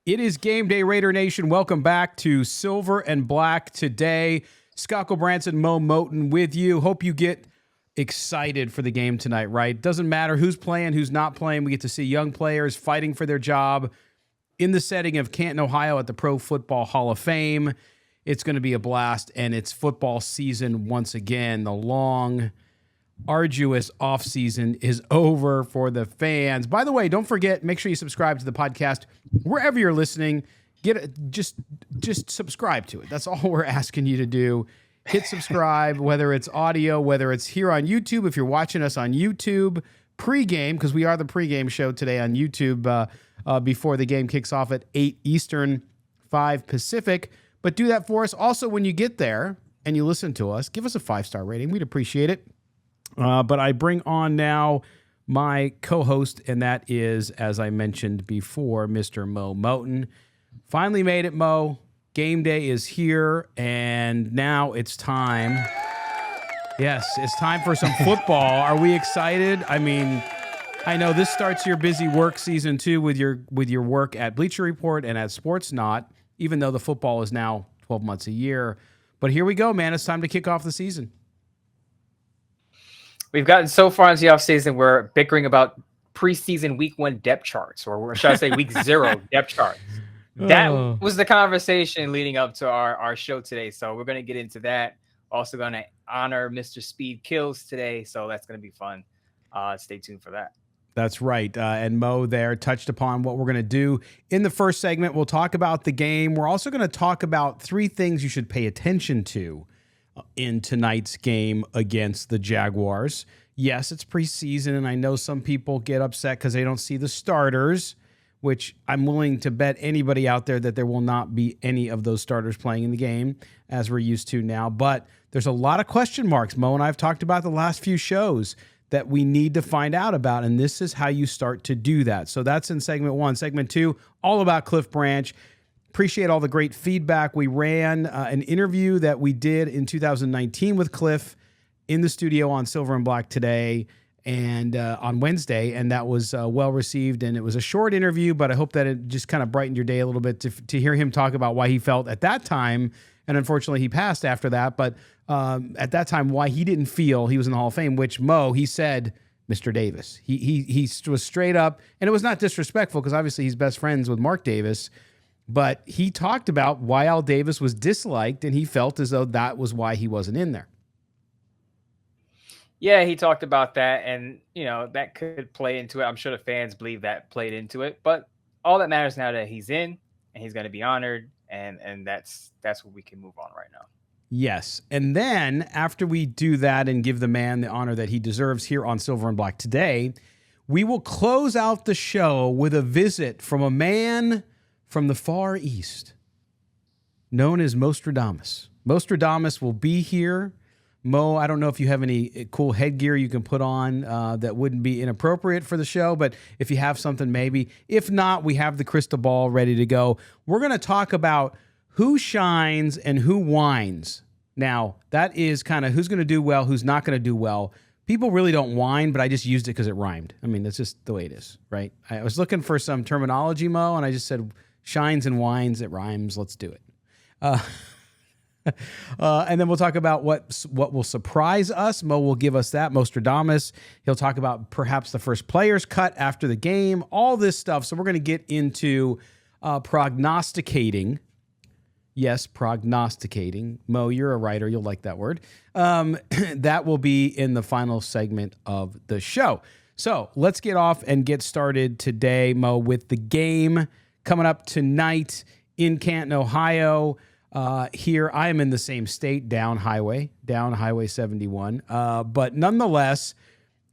It is game day, Raider Nation. Welcome back to Silver and Black today. Scott Branson, Mo Moten with you. Hope you get excited for the game tonight, right? Doesn't matter who's playing, who's not playing. We get to see young players fighting for their job in the setting of Canton, Ohio at the Pro Football Hall of Fame. It's going to be a blast, and it's football season once again. The long, arduous offseason is over for the fans. By the way, don't forget, make sure you subscribe to the podcast wherever you're listening. Just subscribe to it. That's all we're asking you to do. Hit subscribe, whether it's audio, whether it's here on YouTube. If you're watching us on YouTube pregame, because we are the pregame show today on YouTube before the game kicks off at 8 Eastern, 5 Pacific. But do that for us. Also, when you get there and you listen to us, give us a 5-star rating. We'd appreciate it. But I bring on now my co-host, and that is, as I mentioned before, Mr. Mo Moten. Finally made it, Mo. Game day is here, and now it's time. Yes, it's time for some football. Are we excited? I mean, I know this starts your busy work season, too, with your work at Bleacher Report and at Sports Not, even though the football is now 12 months a year. But here we go, man. It's time to kick off the season. We've gotten so far into the offseason, we're bickering about preseason week 1 depth charts, or should I say week 0 depth charts. That was the conversation leading up to our show today. So we're going to get into that. Also going to honor Mr. Speed Kills today. So that's going to be fun. Stay tuned for that. That's right. And Mo there touched upon what we're going to do. In the first segment, we'll talk about the game. We're also going to talk about 3 things you should pay attention to in tonight's game against the Jaguars. Yes, it's preseason, and I know some people get upset because they don't see the starters, which I'm willing to bet anybody out there that there will not be any of those starters playing in the game, as we're used to now. But there's a lot of question marks, Mo, and I've talked about the last few shows that we need to find out about, and this is how you start to do that. So that's in segment 1. Segment 2, all about Cliff Branch. Appreciate all the great feedback. We ran an interview that we did in 2019 with Cliff in the studio on Silver and Black today and on Wednesday, and that was well received. And it was a short interview, but I hope that it just kind of brightened your day a little bit to hear him talk about why he felt at that time, and unfortunately he passed after that, but at that time why he didn't feel he was in the Hall of Fame, which Mo, he said, Mr. Davis. He was straight up, and it was not disrespectful because obviously he's best friends with Mark Davis. But he talked about why Al Davis was disliked, and he felt as though that was why he wasn't in there. Yeah, he talked about that, and, that could play into it. I'm sure the fans believe that played into it. But all that matters now that he's in, and he's going to be honored, and that's what we can move on right now. Yes, and then after we do that and give the man the honor that he deserves here on Silver and Black today, we will close out the show with a visit from a man from the Far East, known as Moestradamus. Moestradamus will be here. Mo, I don't know if you have any cool headgear you can put on that wouldn't be inappropriate for the show, but if you have something, maybe. If not, we have the crystal ball ready to go. We're going to talk about who shines and who whines. Now, that is kind of who's going to do well, who's not going to do well. People really don't whine, but I just used it because it rhymed. I mean, that's just the way it is, right? I was looking for some terminology, Mo, and I just said shines and whines, it rhymes, let's do it. And then we'll talk about what will surprise us. Mo will give us that, Moestradamus. He'll talk about perhaps the first player's cut after the game, all this stuff. So we're going to get into prognosticating. Yes, prognosticating. Mo, you're a writer. You'll like that word. That will be in the final segment of the show. So let's get off and get started today, Mo, with the game coming up tonight in Canton, Ohio. Here, I am in the same state, down Highway 71. But nonetheless,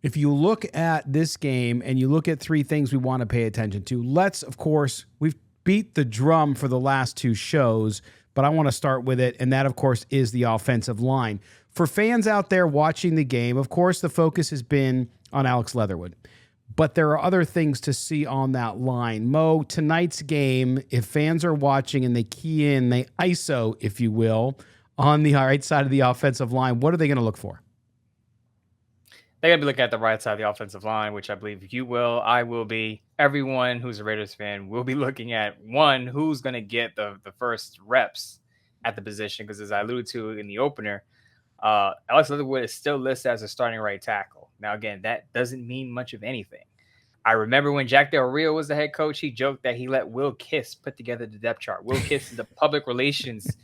if you look at this game and you look at 3 things we want to pay attention to, we've beat the drum for the last 2 shows, but I want to start with it, and that, of course, is the offensive line. For fans out there watching the game, of course, the focus has been on Alex Leatherwood. But there are other things to see on that line. Mo, tonight's game, if fans are watching and they key in, they ISO, if you will, on the right side of the offensive line, what are they going to look for? They're going to be looking at the right side of the offensive line, which I believe you will. I will be. Everyone who's a Raiders fan will be looking at, one, who's going to get the first reps at the position. Because as I alluded to in the opener, Alex Leatherwood is still listed as a starting right tackle. Now, again, that doesn't mean much of anything. I remember when Jack Del Rio was the head coach, he joked that he let Will Kiss put together the depth chart. Will Kiss is the public relations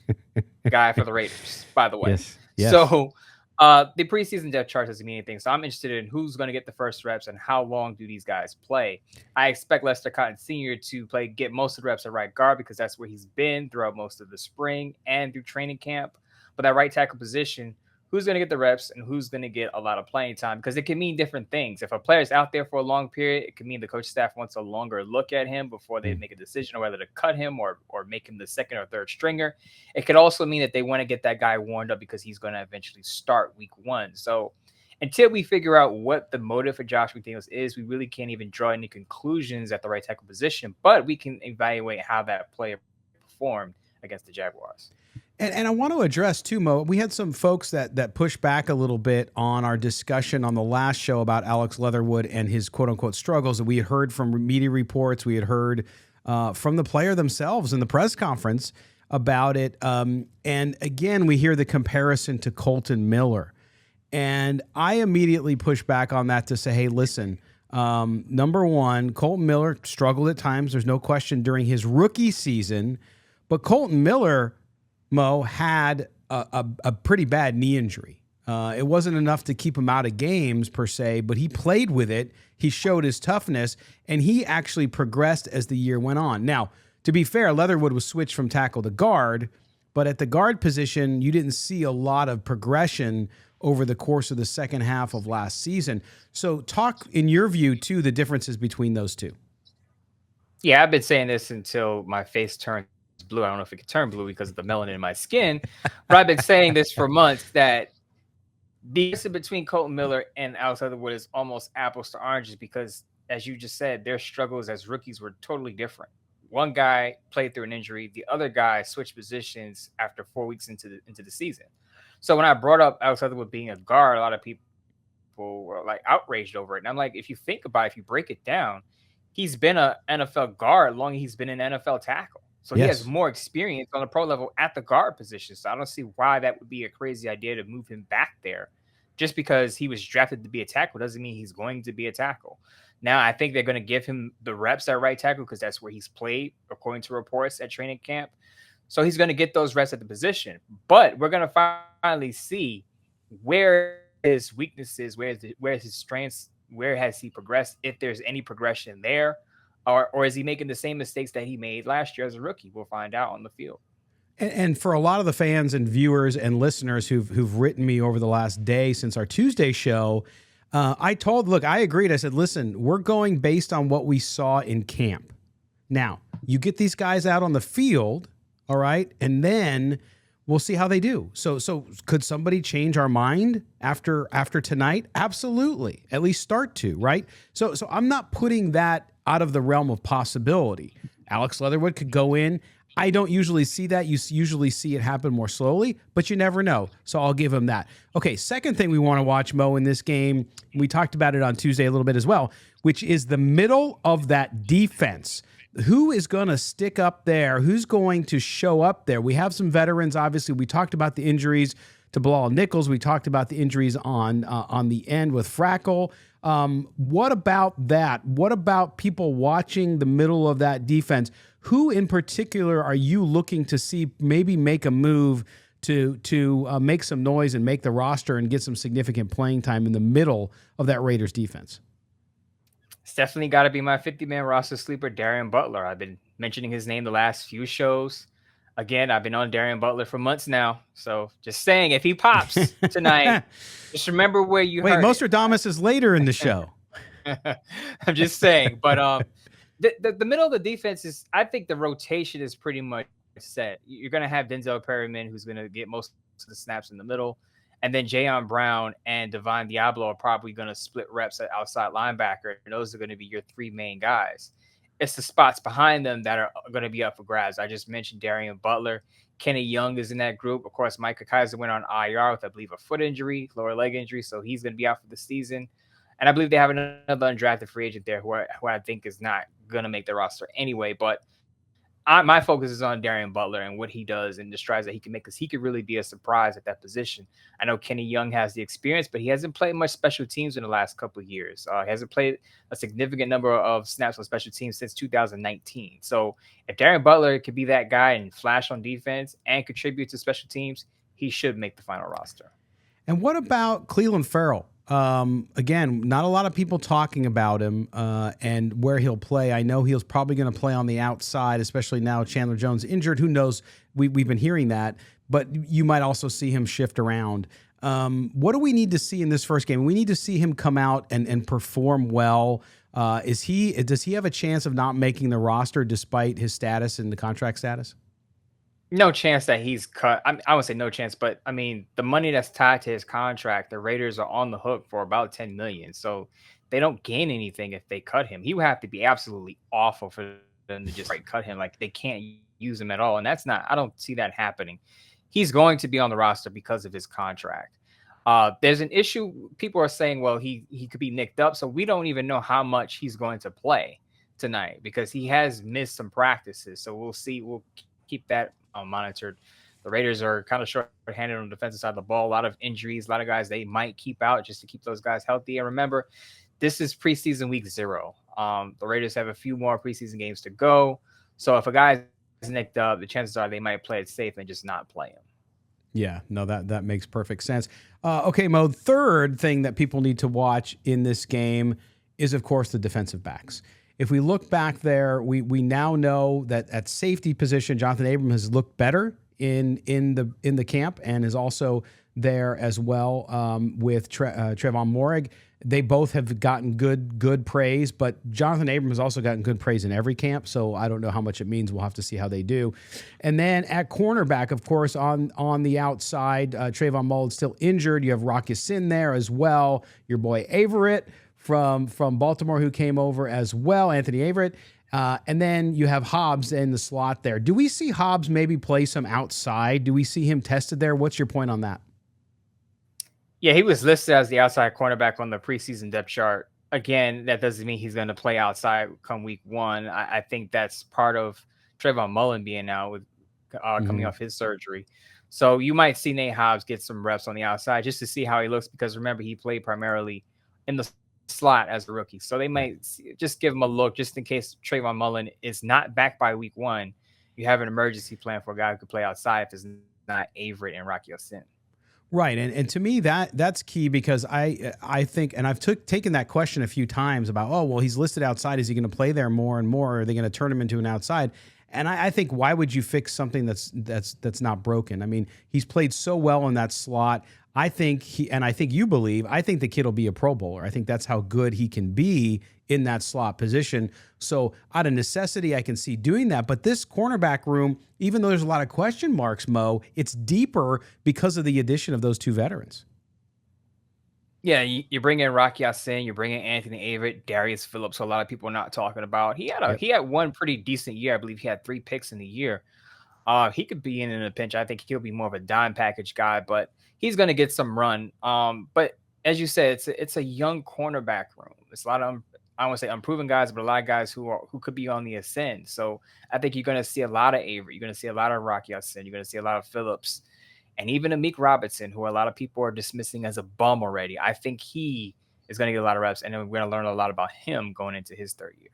guy for the Raiders, by the way. Yes. So the preseason depth chart doesn't mean anything. So I'm interested in who's going to get the first reps and how long do these guys play. I expect Lester Cotton Sr. to get most of the reps at right guard because that's where he's been throughout most of the spring and through training camp. But that right tackle position, who's going to get the reps and who's going to get a lot of playing time, because it can mean different things. If a player's out there for a long period, it can mean the coach staff wants a longer look at him before they make a decision on whether to cut him or make him the second or third stringer. It could also mean that they want to get that guy warmed up because he's going to eventually start week one. So until we figure out what the motive for Josh McDaniels is, we really can't even draw any conclusions at the right tackle position, but we can evaluate how that player performed against the Jaguars. And I want to address too, Mo, we had some folks that pushed back a little bit on our discussion on the last show about Alex Leatherwood and his quote unquote struggles. And we had heard from media reports. We had heard from the player themselves in the press conference about it. And again, we hear the comparison to Colton Miller. And I immediately pushed back on that to say, hey, listen, number one, Colton Miller struggled at times. There's no question during his rookie season. But Colton Miller, Mo, had a pretty bad knee injury. It wasn't enough to keep him out of games per se, but he played with it. He showed his toughness, and he actually progressed as the year went on. Now, to be fair, Leatherwood was switched from tackle to guard, but at the guard position, you didn't see a lot of progression over the course of the second half of last season. So talk, in your view, too, the differences between those two. Yeah, I've been saying this until my face turned blue. I don't know if it could turn blue because of the melanin in my skin, but I've been saying this for months that the difference between Colton Miller and Alex Leatherwood is almost apples to oranges because, as you just said, their struggles as rookies were totally different. One guy played through an injury. The other guy switched positions after 4 weeks into the season. So when I brought up Alex Leatherwood being a guard, a lot of people were like outraged over it. And I'm like, if you think about it, if you break it down, he's been an NFL guard long as he's been an NFL tackle. So Yes. He has more experience on the pro level at the guard position. So I don't see why that would be a crazy idea to move him back there. Just because he was drafted to be a tackle doesn't mean he's going to be a tackle. Now, I think they're going to give him the reps at right tackle because that's where he's played, according to reports at training camp. So he's going to get those reps at the position. But we're going to finally see where his weaknesses, where's his strengths, where has he progressed, if there's any progression there. Or is he making the same mistakes that he made last year as a rookie? We'll find out on the field. And for a lot of the fans and viewers and listeners who've written me over the last day since our Tuesday show, I agreed. I said, listen, we're going based on what we saw in camp. Now, you get these guys out on the field, all right, and then we'll see how they do. So could somebody change our mind after tonight? Absolutely. At least start to, right? So I'm not putting that out of the realm of possibility. Alex Leatherwood could go in. I don't usually see that. You usually see it happen more slowly, but you never know. So I'll give him that. Okay, second thing we want to watch, Mo, in this game, we talked about it on Tuesday a little bit as well, which is the middle of that defense. Who is going to stick up there? Who's going to show up there? We have some veterans, obviously. We talked about the injuries to Bilal Nichols. We talked about the injuries on the end with Frackle. What about that? What about people watching the middle of that defense? Who in particular are you looking to see maybe make a move to make some noise and make the roster and get some significant playing time in the middle of that Raiders defense? It's definitely got to be my 50-man roster sleeper, Darian Butler. I've been mentioning his name the last few shows. Again, I've been on Darian Butler for months now. So just saying, if he pops tonight, just remember where you heard it. Moestradamus is later in the show. I'm just saying. But the middle of the defense is, I think the rotation is pretty much set. You're going to have Denzel Perryman, who's going to get most of the snaps in the middle. And then Jayon Brown and Divine Diablo are probably going to split reps at outside linebacker. And those are going to be your three main guys. it's the spots behind them that are going to be up for grabs. I just mentioned Darian Butler. Kenny Young is in that group. Of course, Micah Kaiser went on IR with, I believe, a foot injury, lower leg injury, so he's going to be out for the season. And I believe they have another undrafted free agent there who I think is not going to make the roster anyway. But my focus is on Darian Butler and what he does and the strides that he can make, because he could really be a surprise at that position. I know Kenny Young has the experience, but he hasn't played much special teams in the last couple of years. He hasn't played a significant number of snaps on special teams since 2019. So if Darian Butler could be that guy and flash on defense and contribute to special teams, he should make the final roster. And what about Cleveland Farrell? Again, not a lot of people talking about him and where he'll play. I know he's probably going to play on the outside, especially now Chandler Jones injured. Who knows? We've been hearing that, but you might also see him shift around. What do we need to see in this first game? We need to see him come out and perform well. Does he have a chance of not making the roster despite his status and the contract status? No chance that he's cut. I would say no chance, but I mean, the money that's tied to his contract, the Raiders are on the hook for about $10 million. So they don't gain anything if they cut him. He would have to be absolutely awful for them to just cut him. Like, they can't use him at all. And I don't see that happening. He's going to be on the roster because of his contract. There's an issue. People are saying, well, he could be nicked up. So we don't even know how much he's going to play tonight because he has missed some practices. So we'll see. We'll keep that monitored. The Raiders are kind of short-handed on the defensive side of the ball. A lot of injuries, a lot of guys they might keep out just to keep those guys healthy. And remember, this is preseason week 0. The Raiders have a few more preseason games to go. So if a guy is nicked up, the chances are they might play it safe and just not play him. Yeah, no, that makes perfect sense. Okay, Mo, third thing that people need to watch in this game is, of course, the defensive backs. If we look back there, we now know that at safety position, Jonathan Abram has looked better in the camp and is also there as well with Trevon Moehrig. They both have gotten good praise, but Jonathan Abram has also gotten good praise in every camp, so I don't know how much it means. We'll have to see how they do. And then at cornerback, of course, on the outside, Trayvon Mullen's still injured. You have Rock Ya-Sin there as well. Your boy Averett from Baltimore, who came over as well, Anthony Averett. And then you have Hobbs in the slot there. Do we see Hobbs maybe play some outside? Do we see him tested there? What's your point on that? Yeah, he was listed as the outside cornerback on the preseason depth chart. Again, that doesn't mean he's going to play outside come week 1. I think that's part of Trayvon Mullen being out with coming off his surgery. So you might see Nate Hobbs get some reps on the outside just to see how he looks, because remember, he played primarily in the slot as a rookie. So they might just give him a look just in case Trayvon Mullen is not back by week 1. You have an emergency plan for a guy who could play outside if it's not Averett and Rock Ya-Sin. Right, and to me that's key, because I think, and I've taken that question a few times about, oh well, he's listed outside, is he going to play there more and more? Are they going to turn him into an outside? And I think, why would you fix something that's not broken? I mean, he's played so well in that slot. I think the kid will be a Pro Bowler. I think that's how good he can be in that slot position. So out of necessity, I can see doing that. But this cornerback room, even though there's a lot of question marks, Mo, it's deeper because of the addition of those two veterans. Yeah, you bring in Rock Ya-Sin, you bring in Anthony Averett, Darius Phillips, who a lot of people are not talking about. He had one pretty decent year. I believe he had 3 picks in the year. He could be in a pinch. I think he'll be more of a dime package guy, but he's going to get some run. But as you said, it's a young cornerback room. It's a lot of, I don't want to say unproven guys, but a lot of guys who could be on the ascend. So I think you're going to see a lot of Averett. You're going to see a lot of Rock Ya-Sin. You're going to see a lot of Phillips. And even Amik Robertson, who a lot of people are dismissing as a bum already. I think he is going to get a lot of reps, and then we're going to learn a lot about him going into his 3rd year.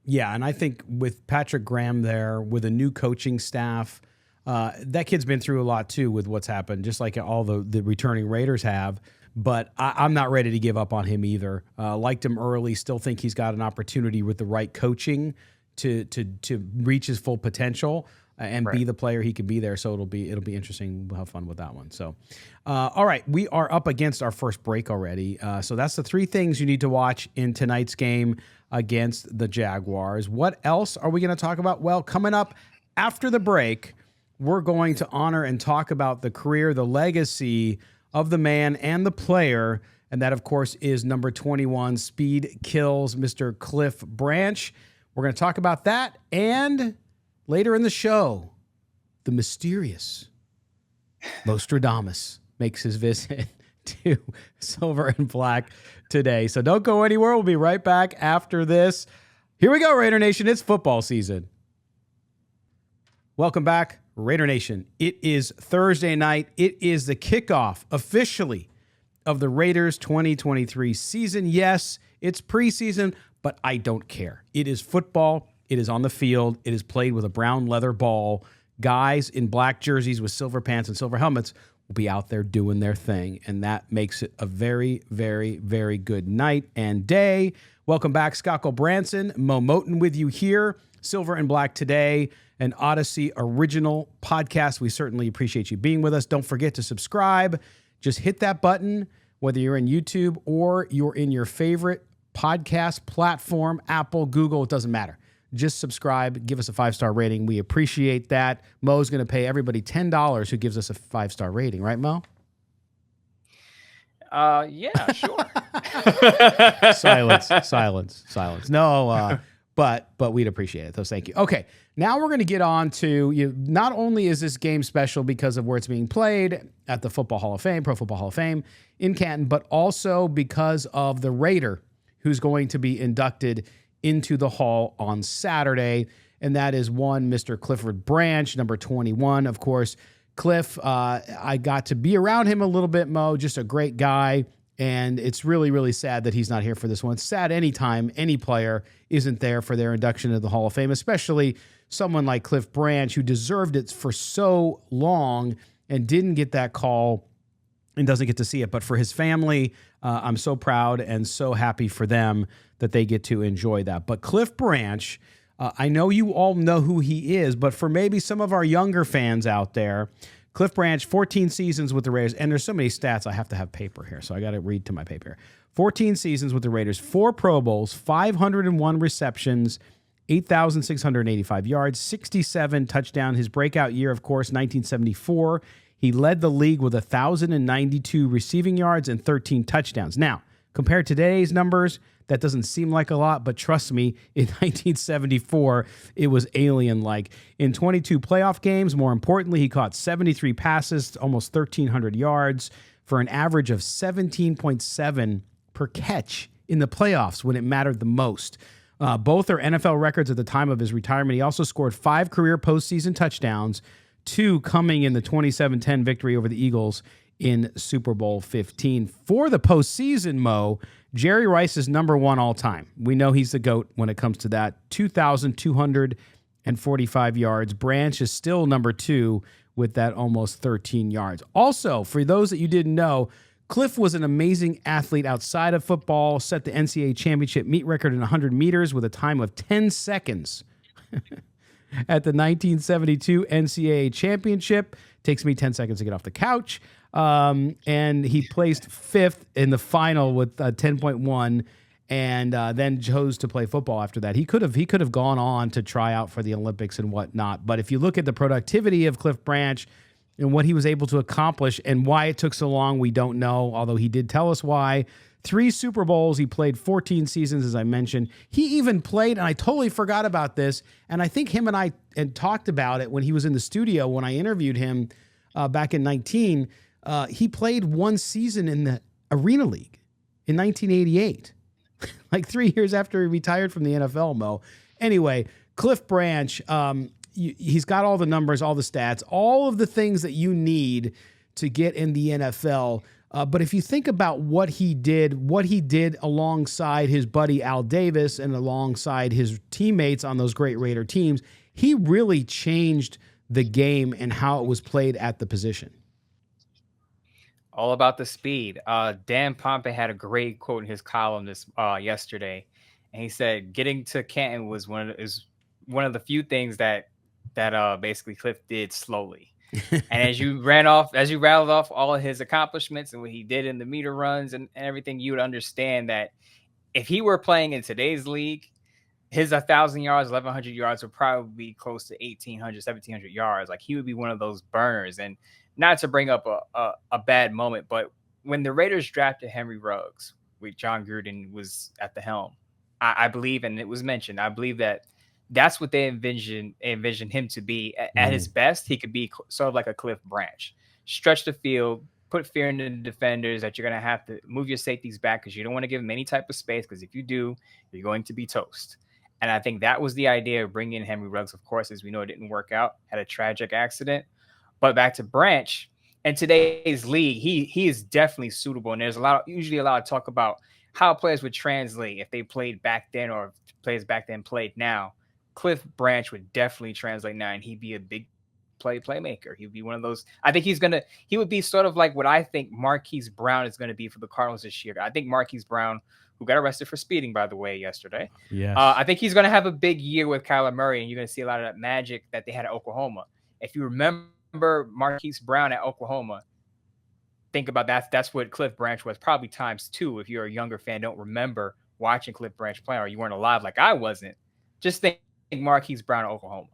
Yeah, and I think with Patrick Graham there, with a new coaching staff, that kid's been through a lot too with what's happened, just like all the returning Raiders have. But I'm not ready to give up on him either. Liked him early, still think he's got an opportunity with the right coaching to reach his full potential and be the player he could be there. So it'll be interesting. We'll have fun with that one. So, all right, we are up against our first break already. So that's the 3 things you need to watch in tonight's game against the Jaguars. What else are we going to talk about? Well, coming up after the break, we're going to honor and talk about the career, the legacy of the man and the player. And that, of course, is number 21, Speed Kills, Mr. Cliff Branch. We're going to talk about that. And later in the show, the mysterious Moestradamus makes his visit to Silver and Black today. So don't go anywhere. We'll be right back after this. Here we go, Raider Nation. It's football season. Welcome back, Raider Nation. It is Thursday night. It is the kickoff officially of the Raiders 2023 season. Yes, it's preseason, but I don't care. It is football. It is on the field. It is played with a brown leather ball. Guys in black jerseys with silver pants and silver helmets will be out there doing their thing, and that makes it a very, very, very good night and day. Welcome back, Scott Branson, Mo Moten with you here. Silver and Black Today, an Odyssey original podcast. We certainly appreciate you being with us. Don't forget to subscribe. Just hit that button, whether you're in YouTube or you're in your favorite podcast platform, Apple, Google, it doesn't matter. Just subscribe, give us a 5-star rating. We appreciate that. Mo's going to pay everybody $10 who gives us a 5-star rating, right, Mo? Yeah, sure. Silence. No, but we'd appreciate it. So thank you. Okay, now we're going to get on to, not only is this game special because of where it's being played at the Football Hall of Fame, Pro Football Hall of Fame in Canton, but also because of the Raider who's going to be inducted into the Hall on Saturday, and that is one Mr. Clifford Branch, number 21, of course. Cliff, I got to be around him a little bit, Mo, just a great guy, and it's really, really sad that he's not here for this one. It's sad anytime any player isn't there for their induction into the Hall of Fame, especially someone like Cliff Branch, who deserved it for so long and didn't get that call and doesn't get to see it. But for his family, I'm so proud and so happy for them that they get to enjoy that. But Cliff Branch, I know you all know who he is, but for maybe some of our younger fans out there, Cliff Branch, 14 seasons with the Raiders, and there's so many stats, I have to have paper here, so I got to read to my paper here. 14 seasons with the Raiders, 4 Pro Bowls, 501 receptions, 8,685 yards, 67 touchdowns. His breakout year, of course, 1974. He led the league with 1,092 receiving yards and 13 touchdowns. Now, compared to today's numbers, that doesn't seem like a lot, but trust me, in 1974, it was alien-like. In 22 playoff games, more importantly, he caught 73 passes, almost 1,300 yards, for an average of 17.7 per catch in the playoffs when it mattered the most. Both are NFL records at the time of his retirement. He also scored 5 career postseason touchdowns, 2 coming in the 27-10 victory over the Eagles in Super Bowl 15. For the postseason, Mo, Jerry Rice is number 1 all time. We know he's the GOAT when it comes to that. 2,245 yards. Branch is still number 2 with that almost 13 yards. Also, for those that you didn't know, Cliff was an amazing athlete outside of football, set the NCAA championship meet record in 100 meters with a time of 10 seconds at the 1972 NCAA championship. Takes me 10 seconds to get off the couch. And he placed 5th in the final with 10.1, and then chose to play football after that. He could have gone on to try out for the Olympics and whatnot. But if you look at the productivity of Cliff Branch and what he was able to accomplish and why it took so long, we don't know, although he did tell us why. 3 Super Bowls. He played 14 seasons, as I mentioned. He even played, and I totally forgot about this, and I think him and I had talked about it when he was in the studio when I interviewed him back in 19. He played 1 season in the Arena League in 1988, like 3 years after he retired from the NFL, Mo. Anyway, Cliff Branch, he's got all the numbers, all the stats, all of the things that you need to get in the NFL. But if you think about what he did alongside his buddy Al Davis and alongside his teammates on those great Raider teams, he really changed the game and how it was played at the position. All about the speed. Dan Pompey had a great quote in his column yesterday, and he said getting to Canton was one of the few things that basically Cliff did slowly. And as you rattled off all of his accomplishments and what he did in the meter runs and everything, you would understand that if he were playing in today's league, his 1,000 yards, 1,100 yards would probably be close to 1,800, 1,700 yards. Like, he would be one of those burners. And not to bring up a bad moment, but when the Raiders drafted Henry Ruggs, with John Gruden was at the helm, I believe, and it was mentioned, I believe that that's what they envision him to be. At his best, he could be sort of like a Cliff Branch, stretch the field, put fear into the defenders that you're going to have to move your safeties back because you don't want to give them any type of space, because if you do, you're going to be toast. And I think that was the idea of bringing in Henry Ruggs. Of course, as we know, it didn't work out, had a tragic accident. But back to Branch, in today's league, he is definitely suitable. And there's usually a lot of talk about how players would translate if they played back then, or if players back then played now. Cliff Branch would definitely translate now, and he'd be a big playmaker. He'd be one of those. I think he would be sort of like what I think Marquise Brown is going to be for the Cardinals this year. I think Marquise Brown, who got arrested for speeding, by the way, yesterday. Yes. I think he's going to have a big year with Kyler Murray, and you're going to see a lot of that magic that they had at Oklahoma. If you remember Marquise Brown at Oklahoma, think about that. That's what Cliff Branch was, probably times 2. If you're a younger fan, don't remember watching Cliff Branch play, or you weren't alive like I wasn't. Just think Marquise Brown at Oklahoma.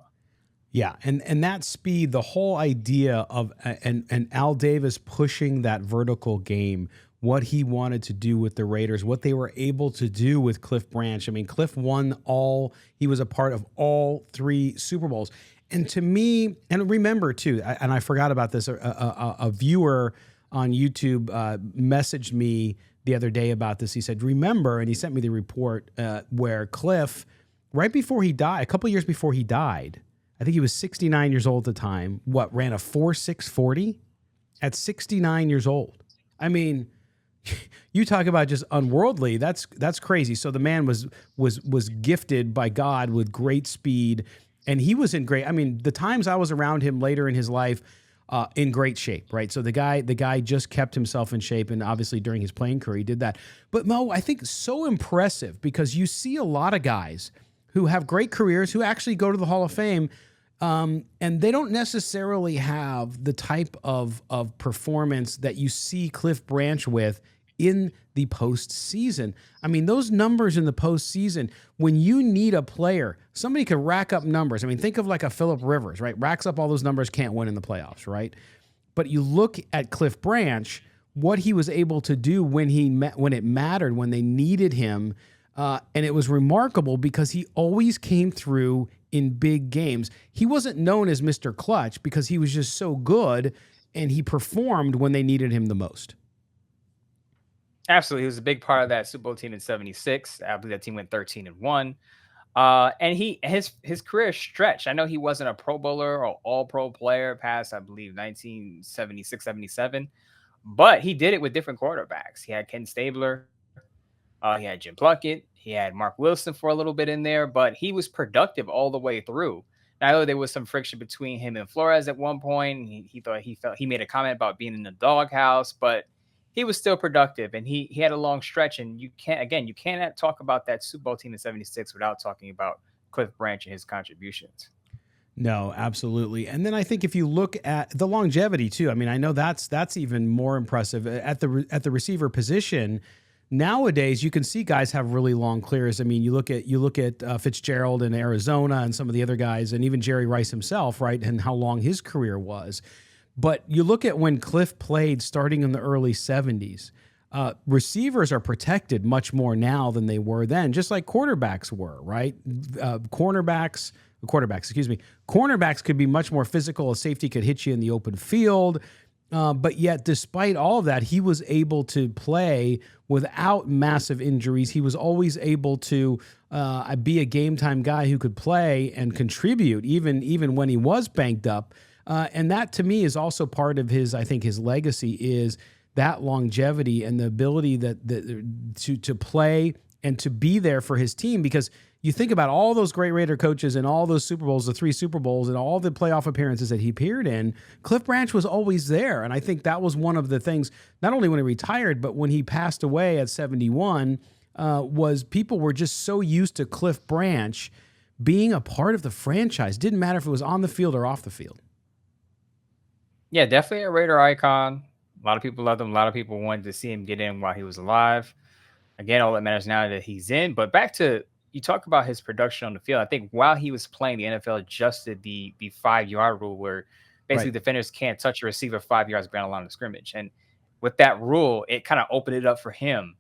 Yeah, and that speed, the whole idea of and Al Davis pushing that vertical game, what he wanted to do with the Raiders, what they were able to do with Cliff Branch. I mean, Cliff he was a part of all 3 Super Bowls. And to me, and remember too, and I forgot about this, a viewer on YouTube messaged me the other day about this. He said, remember, and he sent me the report where Cliff, right before he died, a couple years before he died, I think he was 69 years old at the time, ran a 4.6 40 at 69 years old. I mean, you talk about just unworldly. That's crazy. So the man was gifted by God with great speed, and he was in great. I mean, the times I was around him later in his life, in great shape, right? So the guy just kept himself in shape, and obviously during his playing career, he did that. But Mo, I think so impressive, because you see a lot of guys who have great careers who actually go to the Hall of Fame, and they don't necessarily have the type of performance that you see Cliff Branch with in the postseason. I mean, those numbers in the postseason, when you need a player, somebody could rack up numbers. I mean, think of like a Phillip Rivers, right? Racks up all those numbers, can't win in the playoffs, right? But you look at Cliff Branch, what he was able to do when it mattered, when they needed him, and it was remarkable because he always came through in big games. He wasn't known as Mr. Clutch because he was just so good, and he performed when they needed him the most. Absolutely. He was a big part of that Super Bowl team in 76. I believe that team went 13-1. And his career stretched. I know he wasn't a Pro Bowler or All-Pro player past, I believe, 1976, 77. But he did it with different quarterbacks. He had Ken Stabler. He had Jim Plunkett. He had Mark Wilson for a little bit in there. But he was productive all the way through. Now, I know there was some friction between him and Flores at one point. He made a comment about being in the doghouse, but he was still productive, and he had a long stretch. And you cannot talk about that Super Bowl team in 76 without talking about Cliff Branch and his contributions. No, absolutely. And then I think if you look at the longevity too, I mean, I know that's even more impressive at the receiver position. Nowadays, you can see guys have really long careers. I mean, you look at Fitzgerald in Arizona and some of the other guys, and even Jerry Rice himself, right, and how long his career was. But you look at when Cliff played starting in the early 70s, receivers are protected much more now than they were then, just like quarterbacks were, right? Cornerbacks could be much more physical. A safety could hit you in the open field. But yet, despite all of that, he was able to play without massive injuries. He was always able to be a game-time guy who could play and contribute, even when he was banged up. And that, to me, is also part of his legacy, is that longevity and the ability to play and to be there for his team. Because you think about all those great Raider coaches and all those Super Bowls, the 3 Super Bowls, and all the playoff appearances that he appeared in, Cliff Branch was always there. And I think that was one of the things, not only when he retired, but when he passed away at 71, was people were just so used to Cliff Branch being a part of the franchise. Didn't matter if it was on the field or off the field. Yeah, definitely a Raider icon. A lot of people loved him. A lot of people wanted to see him get in while he was alive. Again, all that matters now that he's in. But back to, you talk about his production on the field. I think while he was playing, the NFL adjusted the 5-yard rule, where basically defenders can't touch a receiver 5 yards beyond the line of scrimmage. And with that rule, it kind of opened it up for him.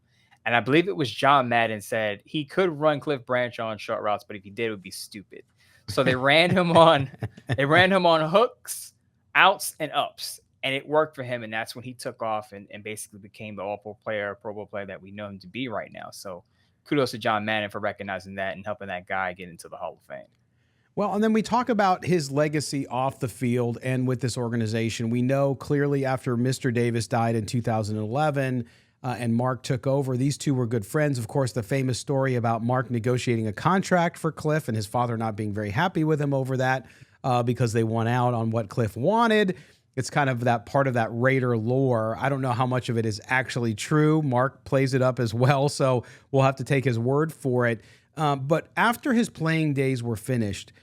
And I believe it was John Madden said he could run Cliff Branch on short routes, but if he did, it would be stupid. So they ran him on hooks, outs, and ups, and it worked for him. And that's when he took off and basically became the All-Pro player, Pro Bowl player that we know him to be right now. So kudos to John Madden for recognizing that and helping that guy get into the Hall of Fame. Well, and then we talk about his legacy off the field and with this organization. We know clearly after Mr. Davis died in 2011 and Mark took over, these two were good friends. Of course, the famous story about Mark negotiating a contract for Cliff and his father not being very happy with him over that because they won out on what Cliff wanted. It's kind of that part of that Raider lore. I don't know how much of it is actually true. Mark plays it up as well, so we'll have to take his word for it. But after his playing days were finished,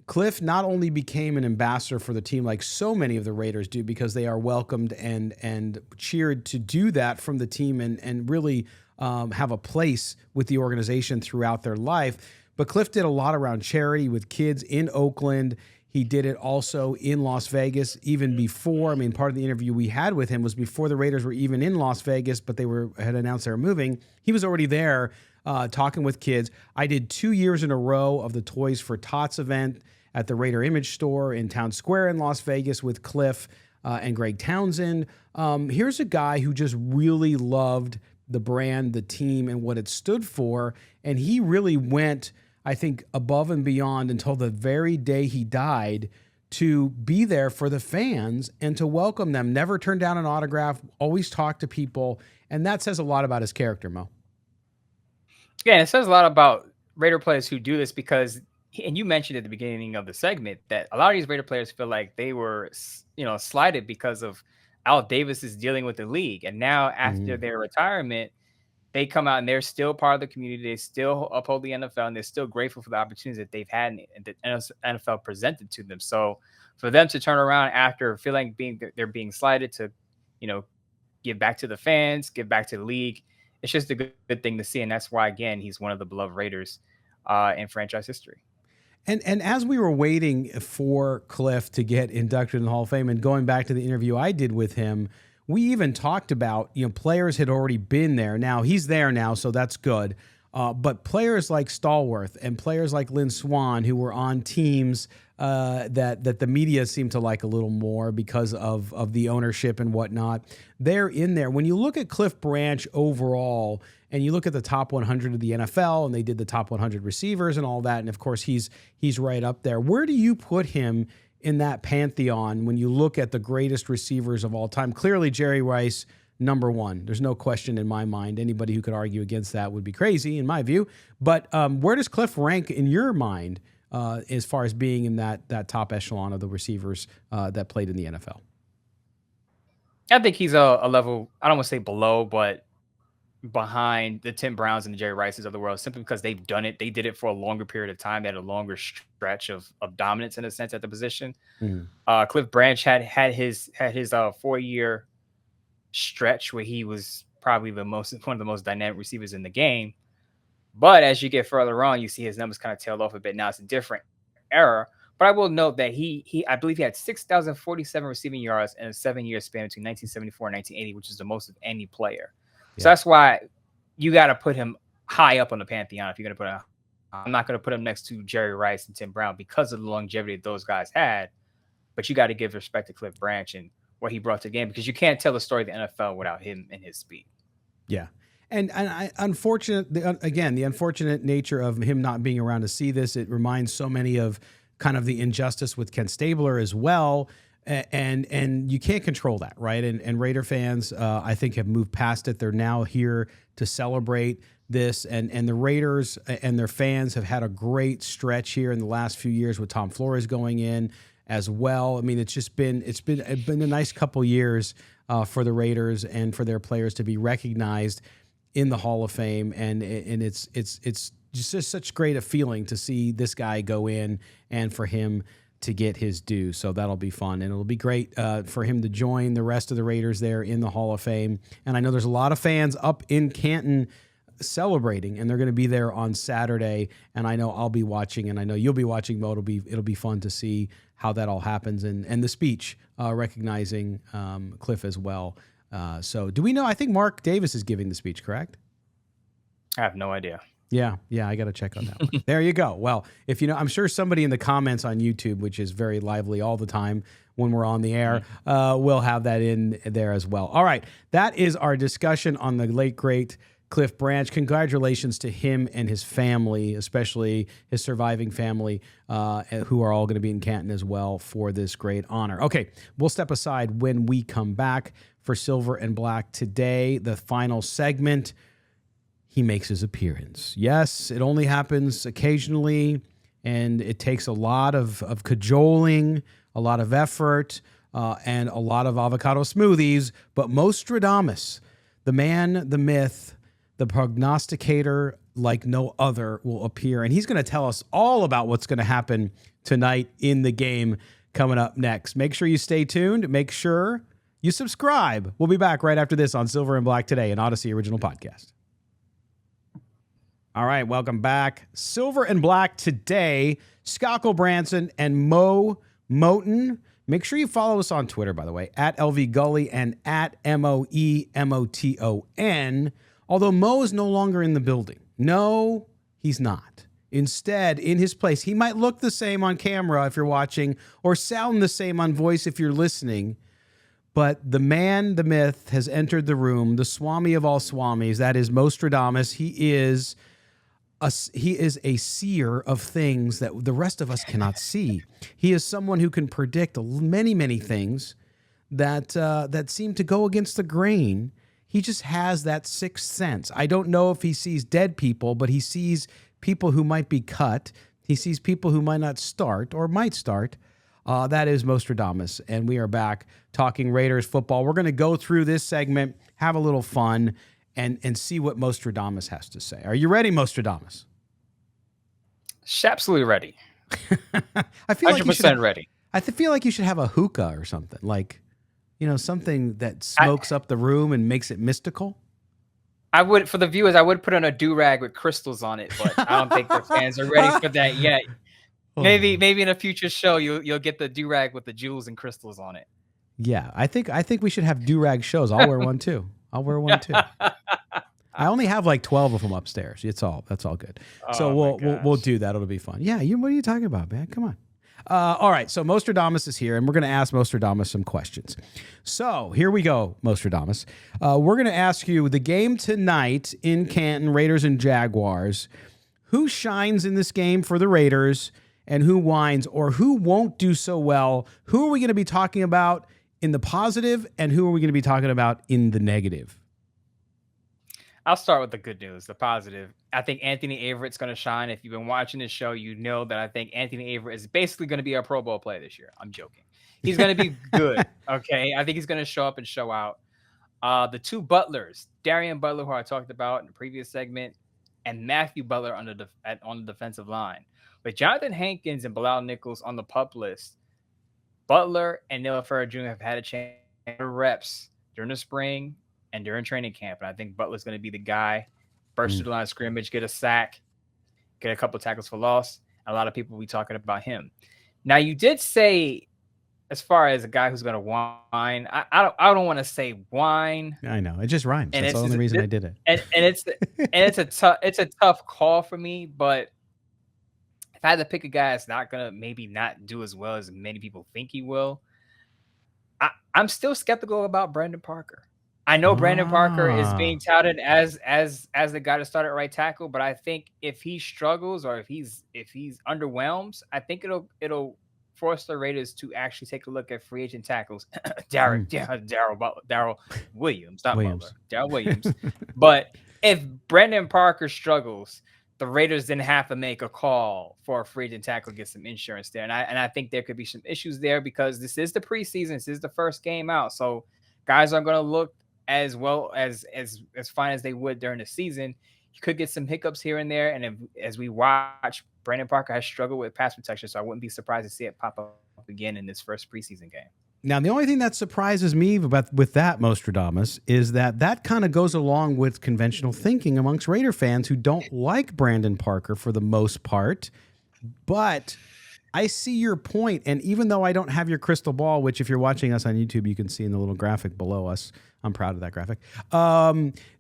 Cliff not only became an ambassador for the team like so many of the Raiders do, because they are welcomed and cheered to do that from the team and really have a place with the organization throughout their life. But Cliff did a lot around charity with kids in Oakland. He did it also in Las Vegas even before. I mean, part of the interview we had with him was before the Raiders were even in Las Vegas, but they had announced they were moving. He was already there talking with kids. I did 2 years in a row of the Toys for Tots event at the Raider Image Store in Town Square in Las Vegas with Cliff and Greg Townsend. Here's a guy who just really loved the brand, the team, and what it stood for. And he really went, I think, above and beyond until the very day he died to be there for the fans and to welcome them. Never turned down an autograph, always talked to people. And that says a lot about his character, Mo. Yeah, it says a lot about Raider players who do this because, and you mentioned at the beginning of the segment that a lot of these Raider players feel like they were, slighted because of Al Davis's dealing with the league. And now after their retirement, they come out and they're still part of the community. They still uphold the NFL and they're still grateful for the opportunities that they've had and that NFL presented to them. So for them to turn around after feeling they're being slighted to, give back to the fans, give back to the league, it's just a good thing to see. And that's why, again, he's one of the beloved Raiders in franchise history. And as we were waiting for Cliff to get inducted in the Hall of Fame and going back to the interview I did with him, we even talked about, players had already been there. Now he's there now, so that's good. But players like Stallworth and players like Lynn Swann, who were on teams that the media seemed to like a little more because of the ownership and whatnot, they're in there. When you look at Cliff Branch overall, and you look at the top 100 of the NFL, and they did the top 100 receivers and all that, and of course he's right up there. Where do you put him in that pantheon when you look at the greatest receivers of all time? Clearly, Jerry Rice, number one. There's no question in my mind. Anybody who could argue against that would be crazy, in my view. But where does Cliff rank in your mind as far as being in that top echelon of the receivers that played in the NFL? I think he's a level, I don't want to say below, but behind the Tim Browns and the Jerry Rices of the world, simply because they've done it. They did it for a longer period of time. They had a longer stretch of dominance in a sense at the position. Cliff Branch had his 4-year stretch where he was probably one of the most dynamic receivers in the game. But as you get further on, you see his numbers kind of tailed off a bit. Now it's a different era. But I will note that I believe he had 6,047 receiving yards in a 7-year span between 1974 and 1980, which is the most of any player. So that's why you got to put him high up on the pantheon. If you're going to put him, I'm not going to put him next to Jerry Rice and Tim Brown because of the longevity that those guys had. But you got to give respect to Cliff Branch and what he brought to the game, because you can't tell the story of the NFL without him and his speed. Yeah. And the unfortunate nature of him not being around to see this, it reminds so many of kind of the injustice with Ken Stabler as well. And you can't control that, right? And Raider fans, I think, have moved past it. They're now here to celebrate this. And the Raiders and their fans have had a great stretch here in the last few years with Tom Flores going in as well. I mean, it's been a nice couple years for the Raiders and for their players to be recognized in the Hall of Fame. And it's just such great a feeling to see this guy go in and for him to get his due. So that'll be fun. And it'll be great for him to join the rest of the Raiders there in the Hall of Fame. And I know there's a lot of fans up in Canton celebrating, and they're going to be there on Saturday. And I know I'll be watching, and I know you'll be watching, Mo. It'll be fun to see how that all happens, and the speech recognizing Cliff as well. So do we know? I think Mark Davis is giving the speech, correct? I have no idea. Yeah, I got to check on that one. There you go. Well, if you know, I'm sure somebody in the comments on YouTube, which is very lively all the time when we're on the air, will have that in there as well. All right, that is our discussion on the late, great Cliff Branch. Congratulations to him and his family, especially his surviving family, who are all going to be in Canton as well for this great honor. Okay, we'll step aside when we come back for Silver and Black today, the final segment. He makes his appearance. Yes, it only happens occasionally, and it takes a lot of cajoling, a lot of effort, and a lot of avocado smoothies. But Moestradamus, the man, the myth, the prognosticator like no other, will appear. And he's going to tell us all about what's going to happen tonight in the game coming up next. Make sure you stay tuned. Make sure you subscribe. We'll be back right after this on Silver and Black Today, an Odyssey original podcast. All right, welcome back. Silver and Black Today, Skockle Branson and Mo Moten. Make sure you follow us on Twitter, by the way, at LV Gully and at MOEMOTON. Although Mo is no longer in the building. No, he's not. Instead, in his place, he might look the same on camera if you're watching or sound the same on voice if you're listening. But the man, the myth, has entered the room, the Swami of all Swamis. That is Moestradamus. He is a seer of things that the rest of us cannot see. He is someone who can predict many, many things that seem to go against the grain. He just has that sixth sense. I don't know if he sees dead people, but he sees people who might be cut. He sees people who might not start or might start. That is Moestradamus, and we are back talking Raiders football. We're going to go through this segment, have a little fun, and see what Moestradamus has to say. Are you ready, Moestradamus? Absolutely ready. I feel 100% ready. I feel like you should have a hookah or something, like, something that smokes up the room and makes it mystical. I would, for the viewers, I would put on a do-rag with crystals on it, but I don't think the fans are ready for that yet. Maybe in a future show you'll get the do-rag with the jewels and crystals on it. Yeah, I think we should have do-rag shows. I'll wear one too. I only have like 12 of them upstairs. That's all good. So we'll do that. It'll be fun. Yeah, what are you talking about, man? Come on. All right, so Moestradamus is here, and we're going to ask Moestradamus some questions. So here we go, Moestradamus. We're going to ask you the game tonight in Canton, Raiders and Jaguars. Who shines in this game for the Raiders, and who whines, or who won't do so well? Who are we going to be talking about in the positive, and who are we going to be talking about in the negative? I'll start with the good news, the positive. I think Anthony Averett's going to shine. If you've been watching this show, you know that I think Anthony Averett is basically going to be a Pro Bowl player this year. I'm joking. He's going to be good, okay? I think he's going to show up and show out. The two Butlers, Darian Butler, who I talked about in the previous segment, and Matthew Butler on the defensive line. With Jonathan Hankins and Bilal Nichols on the PUP list, Butler and Neil Farrell Jr. have had a chance to reps during the spring and during training camp. And I think Butler's going to be the guy, burst through the line of scrimmage, get a sack, get a couple of tackles for loss. A lot of people will be talking about him. Now, you did say, as far as a guy who's going to whine, I don't want to say whine. I know, it just rhymes. That's the only reason I did it. And it's a tough call for me. But if I had to pick a guy that's not going to maybe not do as well as many people think he will, I'm still skeptical about Brandon Parker. I know Brandon Parker is being touted as the guy to start at right tackle, but I think if he struggles or if he's underwhelms, I think it'll force the Raiders to actually take a look at free agent tackles. Darrell Williams, not Butler. Darrell Williams. But if Brandon Parker struggles, the Raiders then have to make a call for a free agent tackle, get some insurance there. And I think there could be some issues there because this is the preseason. This is the first game out. So guys aren't going to look as well as fine as they would during the season. You could get some hiccups here and there. And as we watch, Brandon Parker has struggled with pass protection. So I wouldn't be surprised to see it pop up again in this first preseason game. Now, the only thing that surprises me with that, Moestradamus, is that kind of goes along with conventional thinking amongst Raider fans who don't like Brandon Parker for the most part. But I see your point, and even though I don't have your crystal ball, which if you're watching us on YouTube, you can see in the little graphic below us. I'm proud of that graphic.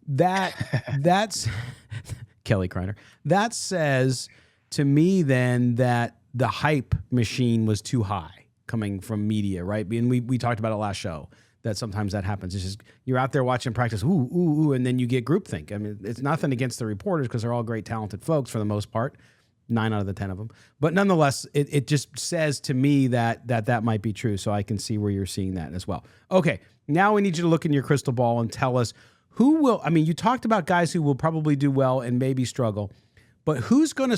That's Kelly Kreiner. That says to me then that the hype machine was too high coming from media, right? And we talked about it last show, that sometimes that happens. It's just you're out there watching practice, ooh, and then you get groupthink. I mean, it's nothing against the reporters because they're all great, talented folks for the most part, 9 out of the 10 of them. But nonetheless, it just says to me that might be true, so I can see where you're seeing that as well. Okay, now we need you to look in your crystal ball and tell us who will, I mean, you talked about guys who will probably do well and maybe struggle, but who is going to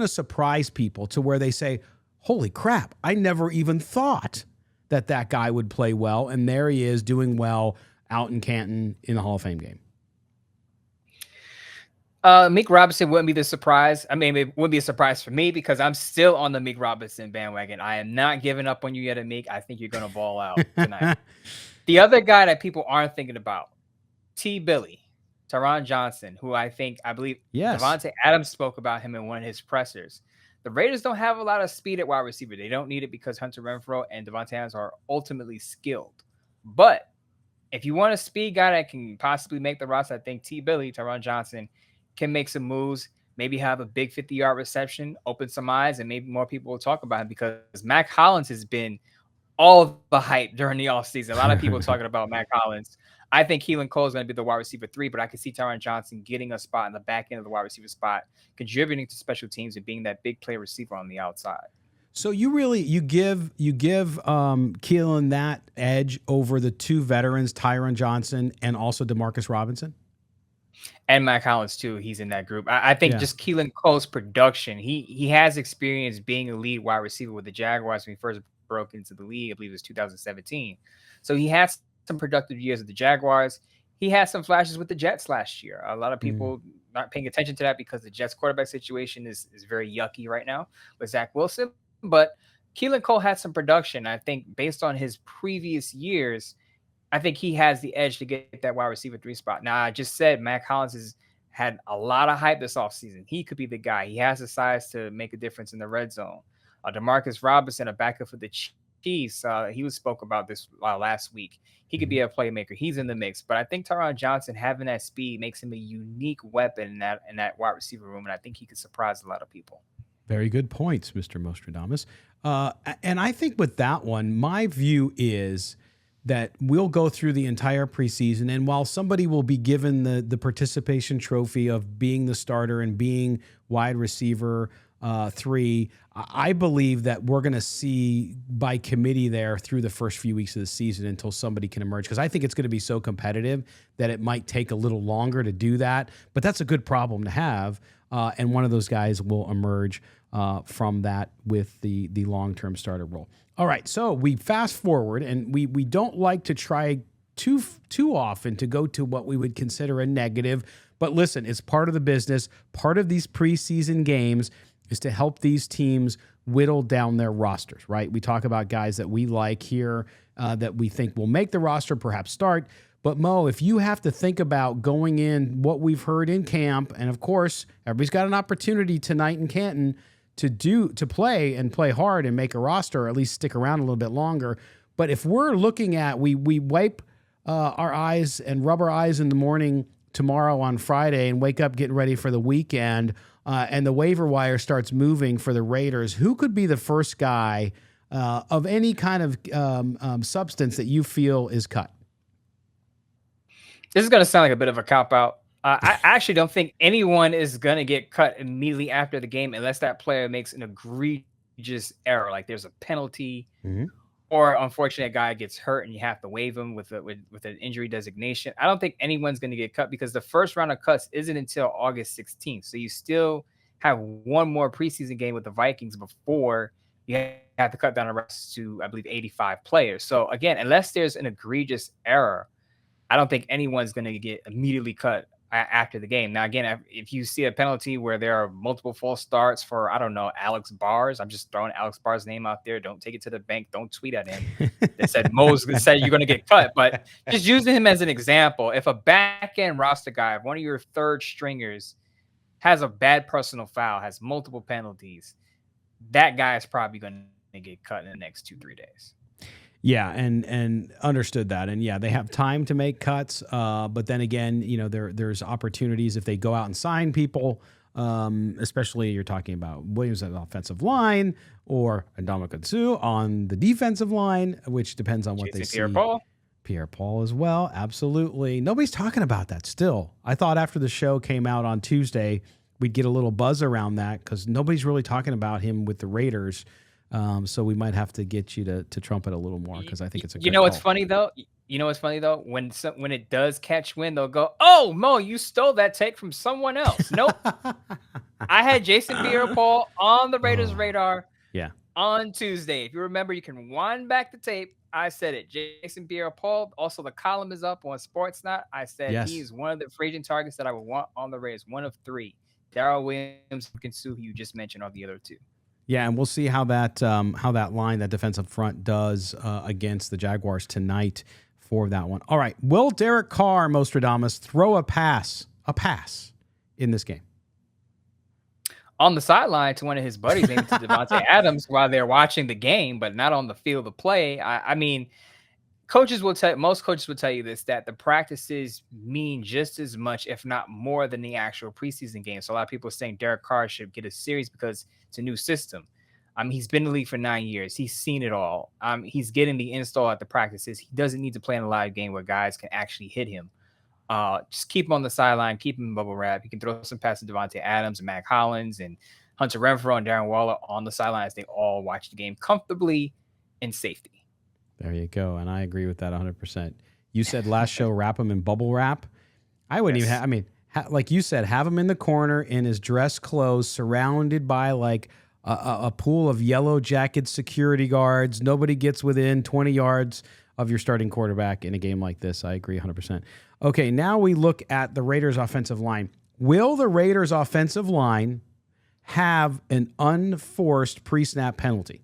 surprise people to where they say, holy crap, I never even thought that guy would play well, and there he is doing well out in Canton in the Hall of Fame game? Meek Robinson wouldn't be the surprise. I mean, it wouldn't be a surprise for me because I'm still on the Meek Robinson bandwagon. I am not giving up on you yet, Meek. I think you're going to ball out tonight. The other guy that people aren't thinking about, Tyron Johnson, who I believe Devontae Adams spoke about him in one of his pressers. The Raiders don't have a lot of speed at wide receiver. They don't need it because Hunter Renfrow and Devontae Adams are ultimately skilled. But if you want a speed guy that can possibly make the roster, I think Tyron Johnson, can make some moves, maybe have a big 50-yard reception, open some eyes, and maybe more people will talk about him because Mac Hollins has been all the hype during the offseason. A lot of people talking about Mac Hollins. I think Keelan Cole is going to be the wide receiver 3, but I can see Tyron Johnson getting a spot in the back end of the wide receiver spot, contributing to special teams and being that big play receiver on the outside. So you give Keelan that edge over the 2 veterans, Tyron Johnson and also Demarcus Robinson? And Mac Hollins, too. He's in that group. I think just Keelan Cole's production, he has experience being a lead wide receiver with the Jaguars when he first broke into the league. I believe it was 2017. So he has some productive years with the Jaguars. He had some flashes with the Jets last year. A lot of people not paying attention to that because the Jets quarterback situation is very yucky right now with Zach Wilson. But Keelan Cole had some production. I think based on his previous years, I think he has the edge to get that wide receiver 3 spot. Now, I just said Mac Hollins has had a lot of hype this offseason. He could be the guy. He has the size to make a difference in the red zone. Demarcus Robinson, a backup for the Chiefs, he spoke about this last week. He could be a playmaker. He's in the mix. But I think Tyron Johnson having that speed makes him a unique weapon in that wide receiver room, and I think he could surprise a lot of people. Very good points, Mr. Moestradamus. And I think with that one, my view is that we'll go through the entire preseason, and while somebody will be given the participation trophy of being the starter and being wide receiver 3, I believe that we're going to see by committee there through the first few weeks of the season until somebody can emerge, because I think it's going to be so competitive that it might take a little longer to do that, but that's a good problem to have, and one of those guys will emerge from that with the long-term starter role. All right, so we fast forward, and we don't like to try too often to go to what we would consider a negative, but listen, it's part of the business. Part of these preseason games is to help these teams whittle down their rosters, right? We talk about guys that we like here that we think will make the roster, perhaps start. But Mo, if you have to think about going in what we've heard in camp, and of course, everybody's got an opportunity tonight in Canton to play hard and make a roster, or at least stick around a little bit longer. But if we're looking at, we wipe our eyes and rub our eyes in the morning tomorrow on Friday and wake up getting ready for the weekend, and the waiver wire starts moving for the Raiders, who could be the first guy of any kind of substance that you feel is cut? This is going to sound like a bit of a cop-out. I actually don't think anyone is going to get cut immediately after the game unless that player makes an egregious error, like there's a penalty, or unfortunately a guy gets hurt and you have to waive him with an injury designation. I don't think anyone's going to get cut because the first round of cuts isn't until August 16th. So you still have one more preseason game with the Vikings before you have to cut down the rest to, I believe, 85 players. So again, unless there's an egregious error, I don't think anyone's going to get immediately cut after the game. Now, again, if you see a penalty where there are multiple false starts for, I don't know, Alex Bars, I'm just throwing Alex Bars' name out there. Don't take it to the bank. Don't tweet at him. They said said you're going to get cut, but just using him as an example, if a back-end roster guy, if one of your third stringers has a bad personal foul, has multiple penalties, that guy is probably going to get cut in the next 2-3 days. Yeah, and understood that. And yeah, they have time to make cuts. But then again, there's opportunities if they go out and sign people, especially you're talking about Williams on the offensive line or Ndamukong on the defensive line, which depends on what they see. Pierre-Paul as well. Absolutely. Nobody's talking about that still. I thought after the show came out on Tuesday, we'd get a little buzz around that because nobody's really talking about him with the Raiders. So we might have to get you to trumpet a little more because I think it's a good what's funny though? When it does catch wind, they'll go, "Oh, Mo, you stole that take from someone else." Nope. I had Jason Pierre-Paul on the Raiders' radar on Tuesday. If you remember, you can wind back the tape. I said it. Jason Pierre-Paul. Also, the column is up on Sportsnet. I said he's one of the free agent targets that I would want on the Raiders. One of three. Darrell Williams, who you just mentioned, are the other two. Yeah, and we'll see how that line, that defensive front, does against the Jaguars tonight for that one. All right, will Derek Carr, Moestradamus, throw a pass in this game? On the sideline to one of his buddies, maybe to Devontae Adams, while they're watching the game, but not on the field of play. I mean, most coaches will tell you this, that the practices mean just as much, if not more, than the actual preseason game. So a lot of people are saying Derek Carr should get a series because it's a new system. He's been in the league for 9 years. He's seen it all. He's getting the install at the practices. He doesn't need to play in a live game where guys can actually hit him. Just keep him on the sideline, keep him in bubble wrap. You can throw some passes to Devontae Adams and Mac Hollins and Hunter Renfrow and Darren Waller on the sideline as they all watch the game comfortably in safety. There you go. And I agree with that 100%. You said last show, wrap him in bubble wrap. I wouldn't even like you said, have him in the corner in his dress clothes, surrounded by like a pool of yellow jacket security guards. Nobody gets within 20 yards of your starting quarterback in a game like this. I agree 100%. Okay, now we look at the Raiders' offensive line. Will the Raiders' offensive line have an unforced pre-snap penalty?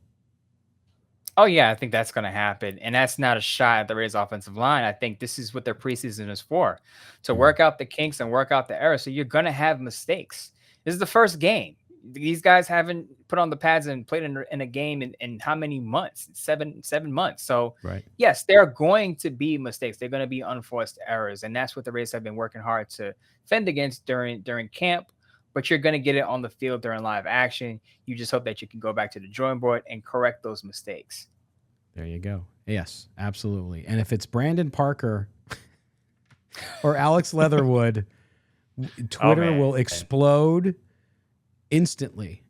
Oh, yeah, I think that's going to happen. And that's not a shot at the Raiders' offensive line. I think this is what their preseason is for, to work out the kinks and work out the errors. So you're going to have mistakes. This is the first game. These guys haven't put on the pads and played in a game in how many months? Seven months. So, yes, there are going to be mistakes. They're going to be unforced errors. And that's what the Raiders have been working hard to fend against during camp. But you're going to get it on the field during live action. You just hope that you can go back to the drawing board and correct those mistakes. There you go. Yes, absolutely. And if it's Brandon Parker or Alex Leatherwood, Twitter will explode instantly,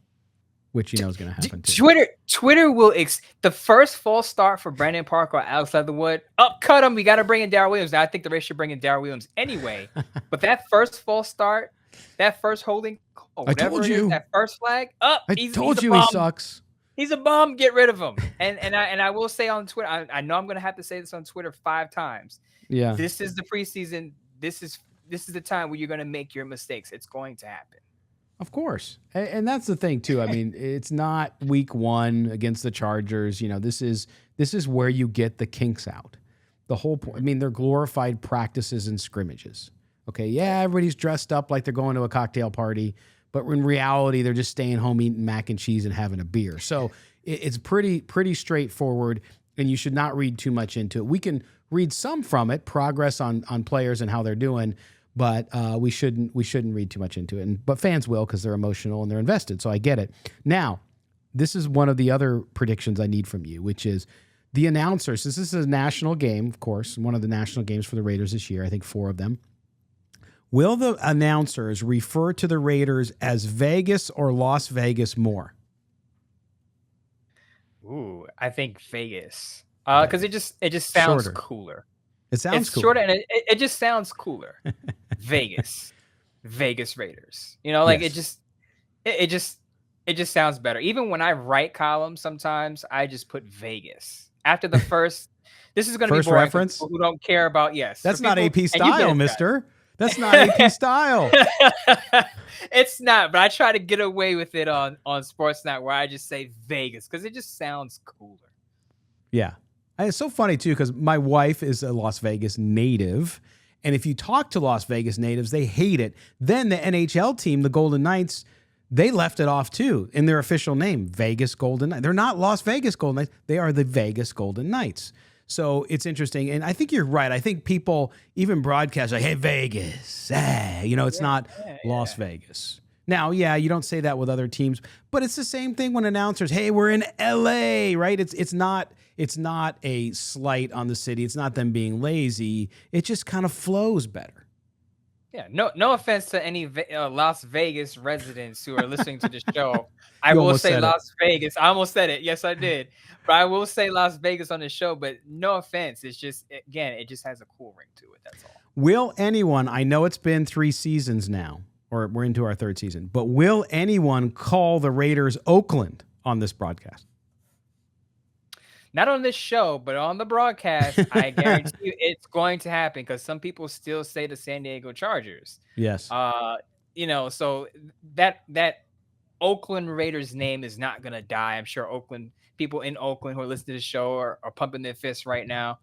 which is going to happen too. Twitter will the first false start for Brandon Parker or Alex Leatherwood. Cut him. We got to bring in Darrell Williams. Now, I think the Raiders should bring in Darrell Williams anyway. But that first false start, that first holding, I told you that first flag. I told you he sucks. He's a bum. Get rid of him. And I will say on Twitter, I know I'm going to have to say this on Twitter 5 times. Yeah. This is the preseason. This is the time where you're going to make your mistakes. It's going to happen. Of course. And that's the thing too. I mean, it's not week 1 against the Chargers. This is where you get the kinks out. The whole point. I mean, they're glorified practices and scrimmages. Okay. Yeah. Everybody's dressed up like they're going to a cocktail party, but in reality, they're just staying home eating mac and cheese and having a beer. So it's pretty straightforward, and you should not read too much into it. We can read some from it, progress on players and how they're doing, but we shouldn't read too much into it. But fans will, because they're emotional and they're invested. So I get it. Now, this is one of the other predictions I need from you, which is the announcers. This is a national game, of course, one of the national games for the Raiders this year. I think 4 of them. Will the announcers refer to the Raiders as Vegas or Las Vegas more? Ooh, I think Vegas. Because it just sounds cooler. It sounds cooler. Shorter, and it just sounds cooler. Vegas Raiders. Yes. it just sounds better. Even when I write columns, sometimes I just put Vegas after the first. This is going to be boring reference for people who don't care about. Yes, that's not AP style, Mister. That's not AP style. It's not, but I try to get away with it on Sportsnet where I just say Vegas because it just sounds cooler. Yeah. And it's so funny, too, because my wife is a Las Vegas native. And if you talk to Las Vegas natives, they hate it. Then the NHL team, the Golden Knights, They left it off too in their official name, Vegas Golden Knights. They're not Las Vegas Golden Knights. They are the Vegas Golden Knights. So it's interesting. And I think you're right. I think people, even broadcast, like, hey, Vegas. It's not Las Vegas. Now, you don't say that with other teams, but it's the same thing when announcers, hey, we're in LA, right? It's not a slight on the city. It's not them being lazy. It just kind of flows better. Yeah, no offense to any Las Vegas residents who are listening to the show. I will say Las Vegas. I almost said it. Yes, I did. But I will say Las Vegas on the show, but no offense. It's just, again, it just has a cool ring to it. That's all. Will anyone, I know it's been 3 seasons now, or we're into our 3rd season, but will anyone call the Raiders Oakland on this broadcast? Not on this show, but on the broadcast, I guarantee you it's going to happen because some people still say the San Diego Chargers. Yes. So that Oakland Raiders name is not going to die. I'm sure people in Oakland who are listening to the show are pumping their fists right now.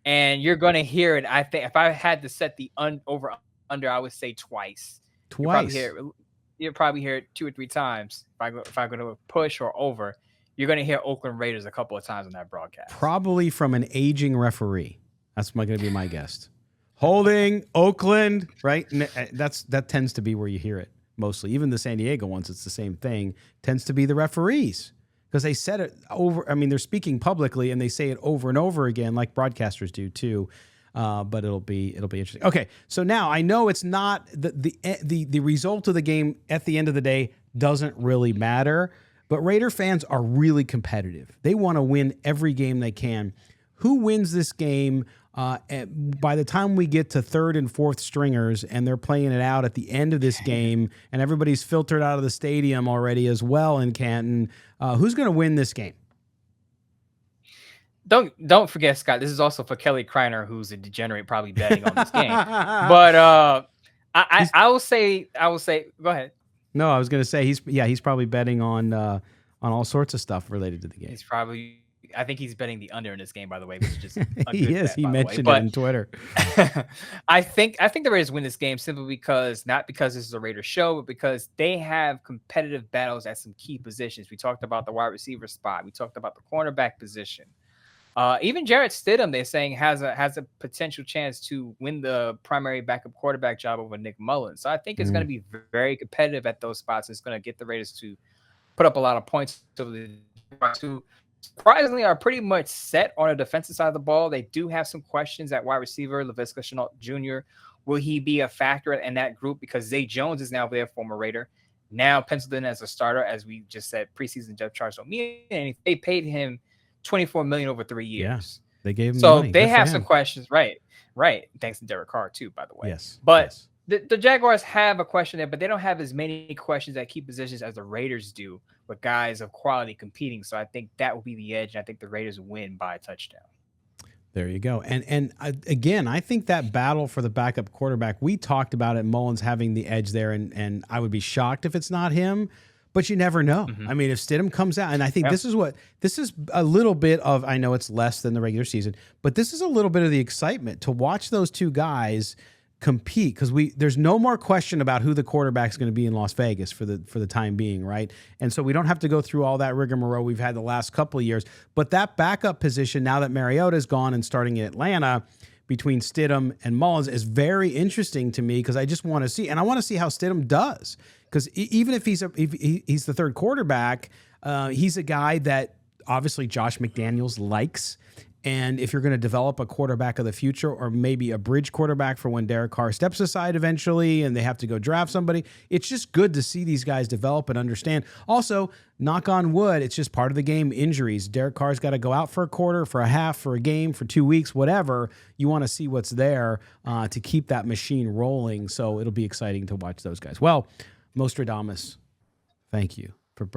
And you're going to hear it. I think if I had to set the over under, I would say twice. You'll probably hear it 2 or 3 times. If I go to push or over, you're going to hear Oakland Raiders a couple of times on that broadcast. Probably from an aging referee. That's going to be my guess. Holding Oakland, right? That tends to be where you hear it mostly. Even the San Diego ones, it's the same thing. Tends to be the referees because they said it over. I mean, they're speaking publicly and they say it over and over again, like broadcasters do too. But it'll be interesting. Okay, so now I know it's not the result of the game at the end of the day doesn't really matter. But Raider fans are really competitive. They want to win every game they can. Who wins this game? By the time we get to 3rd and 4th stringers and they're playing it out at the end of this game and everybody's filtered out of the stadium already as well in Canton, who's going to win this game? Don't forget, Scott, this is also for Kelly Kreiner, who's a degenerate probably betting on this game. But I will say, go ahead. No, I was going to say he's probably betting on all sorts of stuff related to the game. I think he's betting the under in this game, by the way, which is just he is. He mentioned it on Twitter. I think the Raiders win this game simply not because this is a Raiders show, but because they have competitive battles at some key positions. We talked about the wide receiver spot. We talked about the cornerback position. Even Jarrett Stidham, they're saying, has a potential chance to win the primary backup quarterback job over Nick Mullins. So I think it's going to be very competitive at those spots. It's going to get the Raiders to put up a lot of points. Who surprisingly are pretty much set on the defensive side of the ball. They do have some questions at wide receiver. Laviska Shenault Jr. Will he be a factor in that group? Because Zay Jones is now their former Raider, now penciled in as a starter. As we just said, preseason depth charts don't mean anything. They paid him $24 million over 3 years. Yeah, they gave him so money. They have some questions, right? Thanks to Derek Carr too, by the way. Yes, but the Jaguars have a question there, but they don't have as many questions at key positions as the Raiders do, with guys of quality competing. So I think that will be the edge, and I think the Raiders win by a touchdown. There you go. And again, I think that battle for the backup quarterback, we talked about it, Mullins having the edge there, and I would be shocked if it's not him. But you never know. Mm-hmm. I mean, if Stidham comes out, and I think this is a little bit of, I know it's less than the regular season, but this is a little bit of the excitement to watch those two guys compete, because there's no more question about who the quarterback's going to be in Las Vegas for the time being, right? And so we don't have to go through all that rigmarole we've had the last couple of years. But that backup position, now that Mariota's gone and starting in Atlanta, between Stidham and Mullins is very interesting to me, because I just want to see, and I want to see how Stidham does. Because even if he's the third quarterback, he's a guy that obviously Josh McDaniels likes. And if you're going to develop a quarterback of the future, or maybe a bridge quarterback for when Derek Carr steps aside eventually and they have to go draft somebody, it's just good to see these guys develop and understand. Also, knock on wood, it's just part of the game, injuries. Derek Carr's got to go out for a quarter, for a half, for a game, for 2 weeks, whatever. You want to see what's there to keep that machine rolling. So it'll be exciting to watch those guys. Well, Moestradamus, thank you for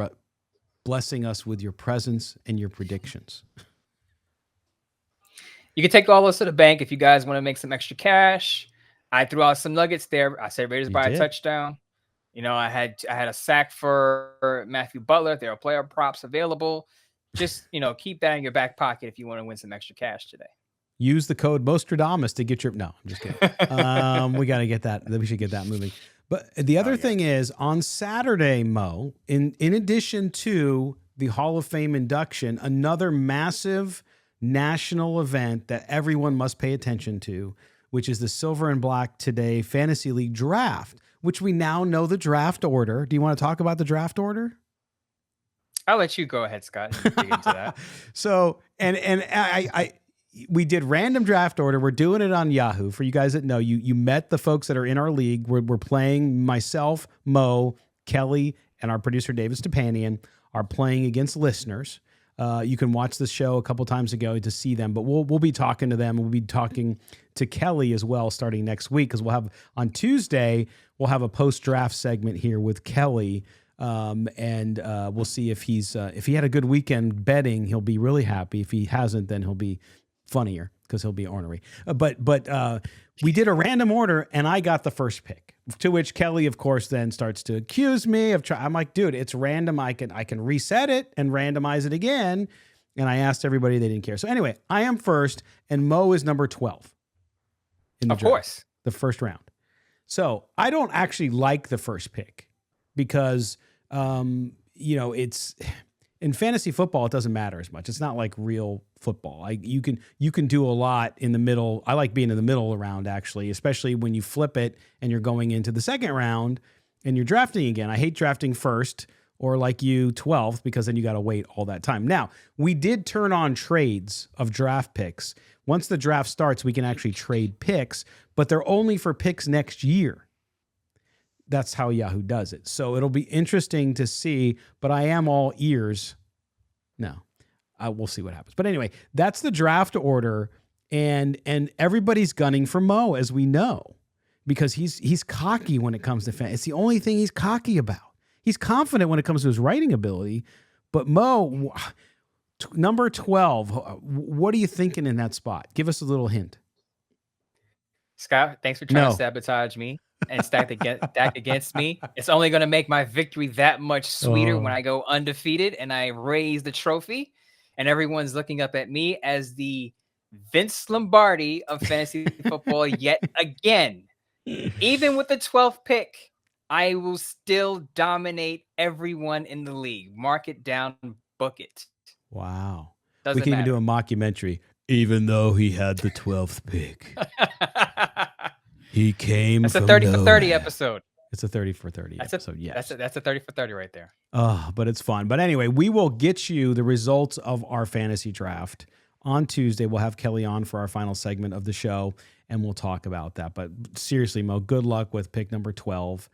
blessing us with your presence and your predictions. You can take all this to the bank if you guys want to make some extra cash. I threw out some nuggets there. I said Raiders by a touchdown. You know, I had a sack for Matthew Butler. There are player props available. Just, keep that in your back pocket if you want to win some extra cash today. Use the code Moestradamus to get your... No, I'm just kidding. We got to get that. We should get that moving. But But the other thing is on Saturday, Mo, in addition to the Hall of Fame induction, another massive national event that everyone must pay attention to, which is the Silver and Black Today Fantasy League Draft, which we now know the draft order. Do you want to talk about the draft order? I'll let you go ahead, Scott, and dig into that. So, we did random draft order. We're doing it on Yahoo. For you guys that know, you met the folks that are in our league. We're playing myself, Mo, Kelly, and our producer, David Stepanian, are playing against listeners. You can watch the show a couple times ago to see them, but we'll be talking to them. We'll be talking to Kelly as well starting next week, because we'll have on Tuesday, we'll have a post-draft segment here with Kelly. And we'll see if if he had a good weekend betting, he'll be really happy. If he hasn't, then he'll be funnier because he'll be ornery. But we did a random order and I got the first pick, to which Kelly, of course, then starts to accuse me of I'm like, dude, it's random. I can reset it and randomize it again. And I asked everybody, they didn't care. So anyway, I am first and Mo is number 12 in the draft, course, the first round. So I don't actually like the first pick because, it's in fantasy football, it doesn't matter as much. It's not like real football. You can do a lot in the middle. I like being in the middle round, actually, especially when you flip it and you're going into the second round and you're drafting again. I hate drafting first or like you 12th, because then you got to wait all that time. Now, we did turn on trades of draft picks. Once the draft starts, we can actually trade picks, but they're only for picks next year. That's how Yahoo does it. So it'll be interesting to see, but I am all ears. No, we'll see what happens. But anyway, that's the draft order, and everybody's gunning for Mo, as we know, because he's cocky when it comes to fantasy. It's the only thing he's cocky about. He's confident when it comes to his writing ability, but Mo, number 12, what are you thinking in that spot? Give us a little hint. Scott, thanks for trying to sabotage me and stack against me. It's only going to make my victory that much sweeter when I go undefeated and I raise the trophy and everyone's looking up at me as the Vince Lombardi of fantasy football yet again. Even with the 12th pick, I will still dominate everyone in the league. Mark it down, book it. Wow. Doesn't we can matter. Even do a mockumentary. Even though he had the 12th pick. He came. That's a 30 for 30 episode. It's a 30 for 30 episode. Yes. That's a 30 for 30 right there. Oh, but it's fun. But anyway, we will get you the results of our fantasy draft on Tuesday. We'll have Kelly on for our final segment of the show, and we'll talk about that. But seriously, Mo, good luck with pick number 12.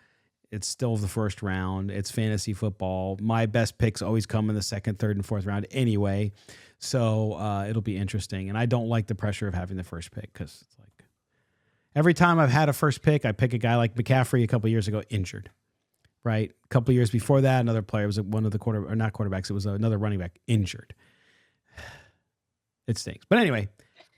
It's still the first round. It's fantasy football. My best picks always come in the second, third, and fourth round anyway. So it'll be interesting. And I don't like the pressure of having the first pick, because it's like every time I've had a first pick, I pick a guy like McCaffrey a couple of years ago, injured. Right? A couple of years before that, another player was one of the not quarterbacks. It was another running back, injured. It stinks. But anyway,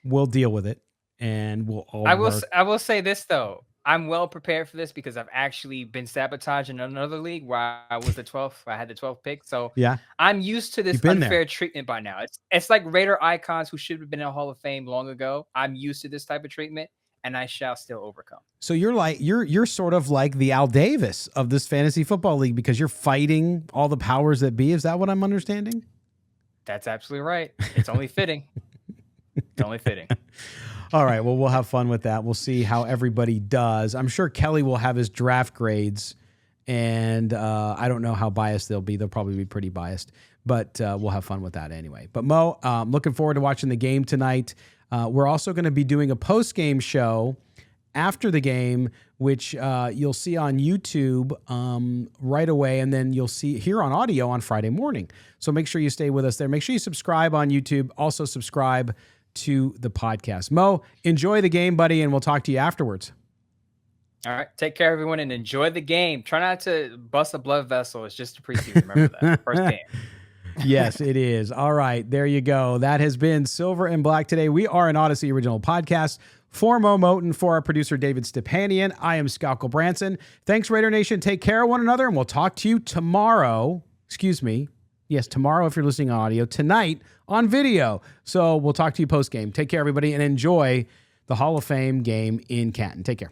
we'll deal with it, and we'll all I will say this, though. I'm well prepared for this because I've actually been sabotaged in another league where I was the 12th. I had the 12th pick. So yeah, I'm used to this unfair treatment by now. It's like Raider icons who should have been in the Hall of Fame long ago. I'm used to this type of treatment, and I shall still overcome. So you're sort of like the Al Davis of this fantasy football league, because you're fighting all the powers that be. Is that what I'm understanding? That's absolutely right. It's only fitting. It's only fitting. All right. Well, we'll have fun with that. We'll see how everybody does. I'm sure Kelly will have his draft grades, and I don't know how biased they'll be. They'll probably be pretty biased, but we'll have fun with that anyway. But Mo, looking forward to watching the game tonight. We're also going to be doing a post-game show after the game, which you'll see on YouTube right away, and then you'll see here on audio on Friday morning. So make sure you stay with us there. Make sure you subscribe on YouTube. Also subscribe to the podcast. Mo, enjoy the game, buddy, and we'll talk to you afterwards. All right. Take care, everyone, and enjoy the game. Try not to bust a blood vessel. It's just a preseason. Remember that. First game. Yes, it is. All right. There you go. That has been Silver and Black today. We are an Odyssey original podcast. For Mo Moten, for our producer, David Stepanian, I am Scott Branson. Thanks, Raider Nation. Take care of one another, and we'll talk to you tomorrow. Excuse me. Yes, tomorrow if you're listening on audio. Tonight on video. So we'll talk to you post-game. Take care, everybody, and enjoy the Hall of Fame game in Canton. Take care.